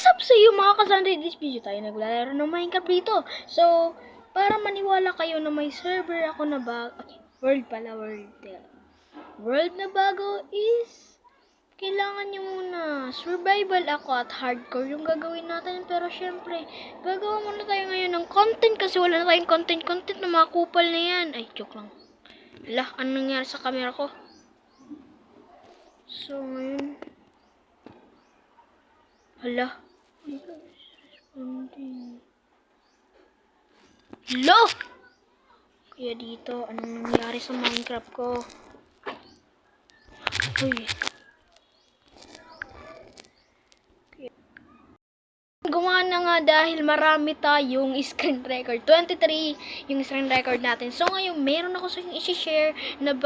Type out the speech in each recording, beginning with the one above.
What's up sa iyo mga kasandre? This video tayo naglalaro ng Minecraft dito. So, para maniwala kayo na may server ako na bago, world na bago is, kailangan nyo muna, survival ako at hardcore yung gagawin natin. Pero syempre, gagawa muna tayo ngayon ng content kasi wala na tayong content na mga kupal na yan. Ay, joke lang. Hala, anong nangyari sa camera ko? So, ngayon, hala. Hello! Kaya dito, anong nangyari sa Minecraft ko? Uy. Gumana nga dahil marami tayong screen record. 23 yung screen record natin. So ngayon, meron ako sa inyo i-share na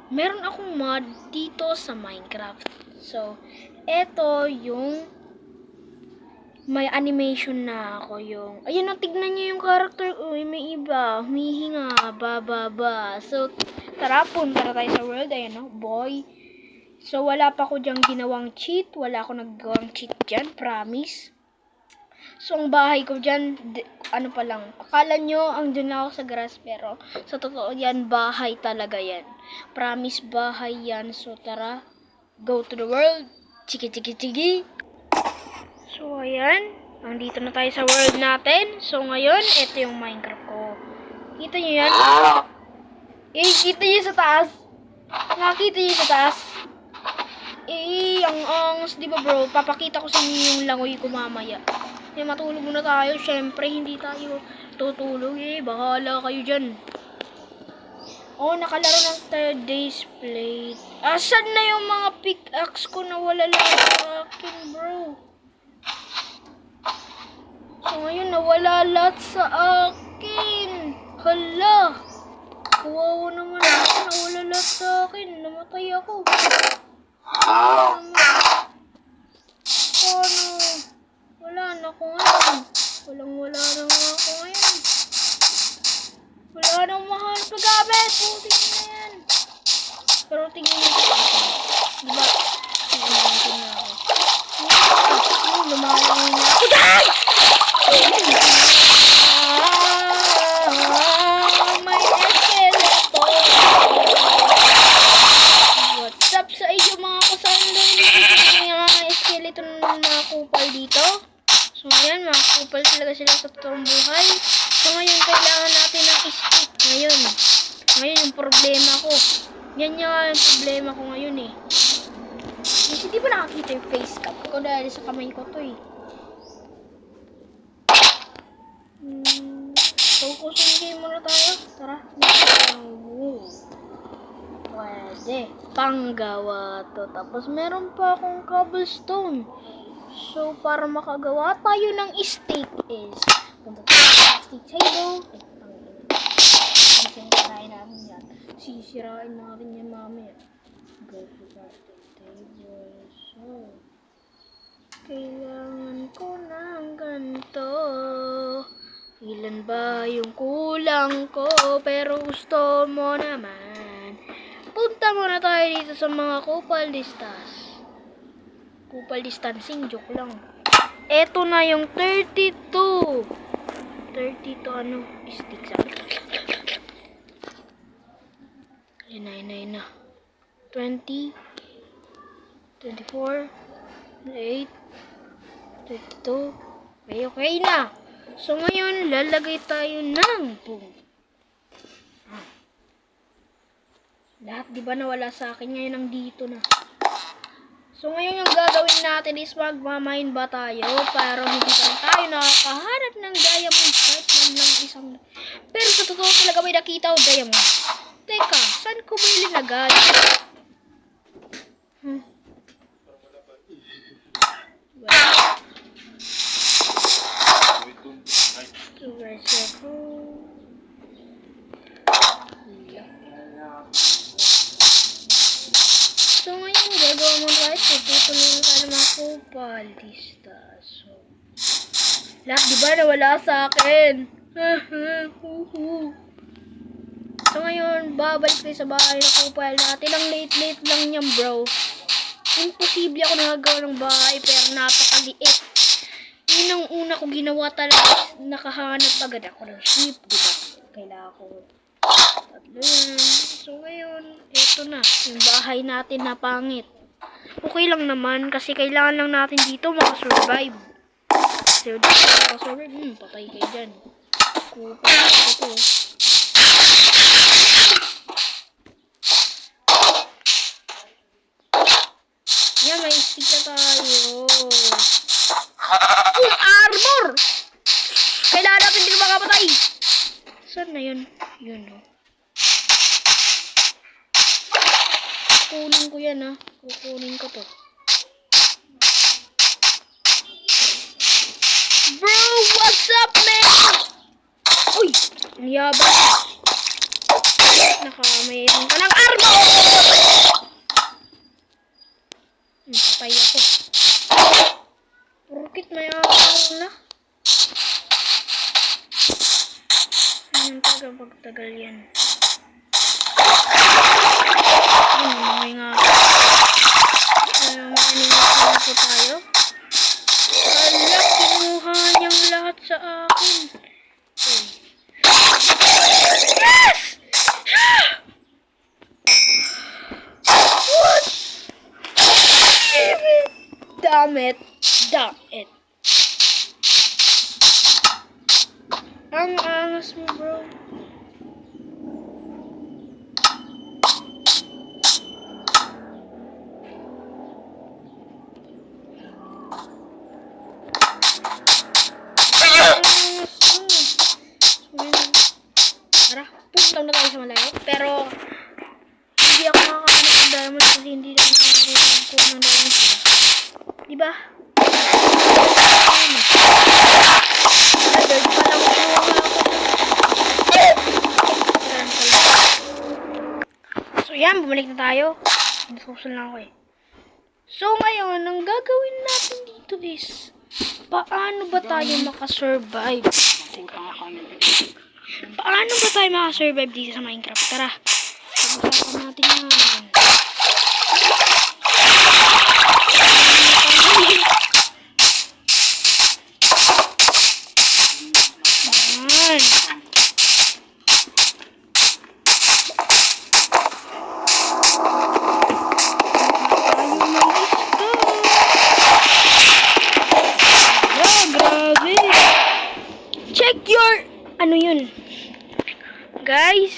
meron akong mod dito sa Minecraft. So, eto yung may animation na ako yung, ayun, tignan nyo yung character. Uy, may iba, humihinga, bababa. So, tara, punta na tayo sa world. Ayan, no, boy. So, wala pa ko dyang ginawang cheat. Wala ako naggawang cheat dyan, promise. So, ang bahay ko dyan, ano pa lang, akala nyo, ang dyan lang ako sa grass, pero sa totoo yan, bahay talaga yan. Promise, bahay yan. So, tara, go to the world. Chiki. So, ayan. Nandito na tayo sa world natin. So, ngayon, ito yung Minecraft ko. Kita nyo yan? Kita nyo sa taas? Nakita nyo sa taas? Ang angas, diba bro? Papakita ko sa inyo yung langoy ko mamaya. Matulog muna tayo. Syempre, hindi tayo tutulog Bahala kayo dyan. Oh, nakalaro ng 3 days plate. Asan na yung mga pickaxe ko na wala lang sa akin, bro? So, ngayon, nawala lahat sa akin. Hala. Kawawa naman ako. Nawala lahat sa akin. Namatay ako. Paano? Wala na ako ngayon. Wala na nga ako ngayon. Wala nang mahal paggamit. Putin na yan. Pero tingin nyo sa akin. Diba? Tingin na ako. Lumalang na ako. Dahil! May skeleton. What's up sa iyo mga kasandal? May mga skeleton na kupal dito. So ayan, mga kupal talaga sila sa totoong buhay. So ngayon, kailangan natin ng stick. Ngayon yung problema ko. Yan yung problema ko ngayon Kasi di ba nakakita yung face cap ko dahil sa kamay ko to Focusing game muna tayo. Tara. Pwede. Panggawa to. Tapos meron pa akong cobblestone. So, para makagawa tayo ng stick is, punta tayo sa stick table. Sisirain natin yan. Sisirain natin yan mamaya. Go to crafting table. So, kailangan ko ng ganito. Ilan ba yung kulang ko? Pero gusto mo naman. Punta muna tayo dito sa mga kupal distance. Kupal distancing, joke lang. Eto na yung 32. 32 ano? Stick sabi. Ayun na. 20. 24. 8. 32. Okay na. So, ngayon, lalagay tayo ng boom. Lahat, di ba nawala sa akin? Ngayon, nandito na. So, ngayon, yung gagawin natin is magmamine ba tayo para hindi pa tayo nakakahanap ng diamond kahit man lang isang. Pero sa totoo talaga may nakita o diamond. Teka, saan ko ba ilinagay? So ngayon, gagawa mo tayo. Tutuloy tayo ng mga kupal distance. So, lahat diba nawala sa akin? So ngayon, babalik tayo sa bahay na kupal natin. Ang late lang yan, bro. Imposible ako nagagawa ng bahay pero napakaliit. Yun ang una ko ginawa talaga. Nakahanap agad ako ng sheep, diba? Kailangan ko tatlo yan. So ngayon, eto na. Yung bahay natin na pangit. Okay lang naman kasi kailangan lang natin dito makasurvive. Kasi dito makasurvive, patay kayo dyan. Kupag ito. Yan, may stick na tayo. Full armor! Kailangan natin din makapatay. Saan na yun? Yun, no? Kukunin ko yan, ha? Kukunin ko to. Bro, what's up, man? Uy! Ang yabang. Mayroon ka ng armor! Patay ako. Porkit may armor na. Ayan talaga pagtagal yan. May nga. May animation po tayo. Ala, kinuha niyang lahat sa akin. Okay. Yes! What? Damn it. Damn it. Ang angas mo, bro. Tara, punta na tayo sa malayo. Pero, hindi ako makakahanap ng diamond kasi hindi na nakakahanap ng diamond sila. Diba? Dirt pa lang ako. So, yan. Bumalik na tayo. Nasusul na ako eh. So, ngayon, ang gagawin natin dito is paano ba tayo makasurvive? Paano ba tayo makasurvive dito sa Minecraft? Tara, pag-usapan natin yan. Ayan. Check your... Ano yun? Guys,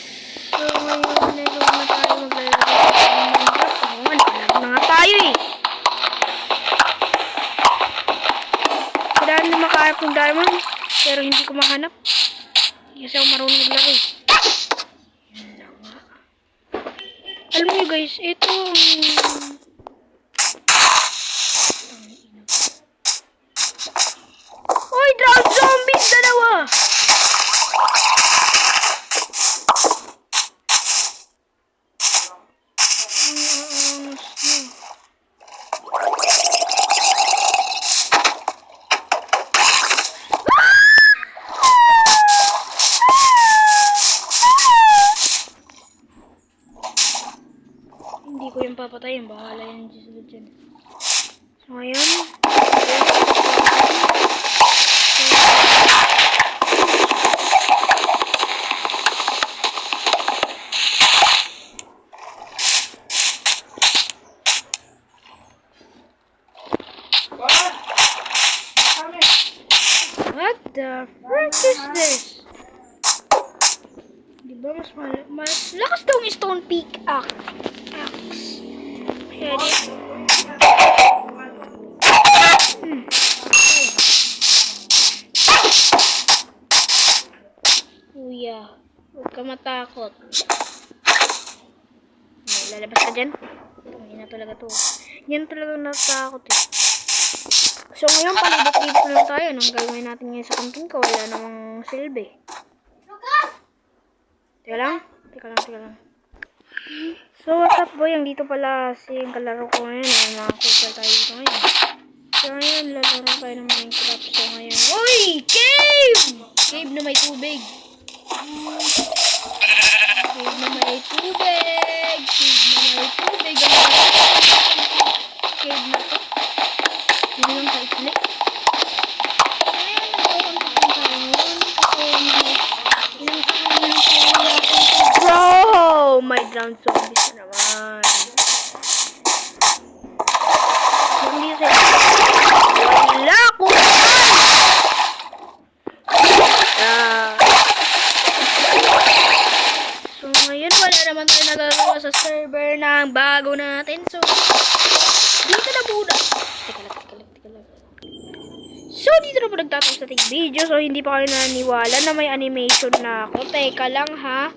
so ngayon na tayo maglalagay ng Minecraft. Naglalagay na nga tayo eh. Kailangan na makahanap ng diamonds, pero hindi ko mahanap. Kasi ako marunong maglagay. Yan na nga. Alam niyo guys, ito Oy, drown zombies! Dalawa! Hindi ko yung papatayin. Bahala yan dyan. So, ngayon. What the frick is this? Diba mas lakas daw yung stone pickaxe. Kaya dito. Kuya, huwag ka matakot. May lalabas ka dyan? Hindi na talaga to. Yan talaga natakot eh. So ngayon, palibot-libot lang tayo. Anong gagawin natin ngayon sa camping ko? Wala namang silbi. Teka lang. So what's up boy? Ang dito pala yung kalaro ko ngayon. Ay, mga kupal tayo dito ngayon. So ngayon, lalaro tayo ng Minecraft. So ngayon, uy! Cave! Cave na may tubig. Cave na may tubig. cave na to. Hindi lang ka-click. Ayan, nagkakunti tayo ngayon. Kasi ilang araw na tayo wala akong bro! May drowned zombies na naman. Hindi sa'yo. Wala ko So, ngayon wala naman tayo nagagawa sa server ng bago natin. So, dito na muna. Teka lang. So, dito na po nagtatapos sa ating video. So, hindi pa kayo naniniwala na may animation na ako. Teka lang ha.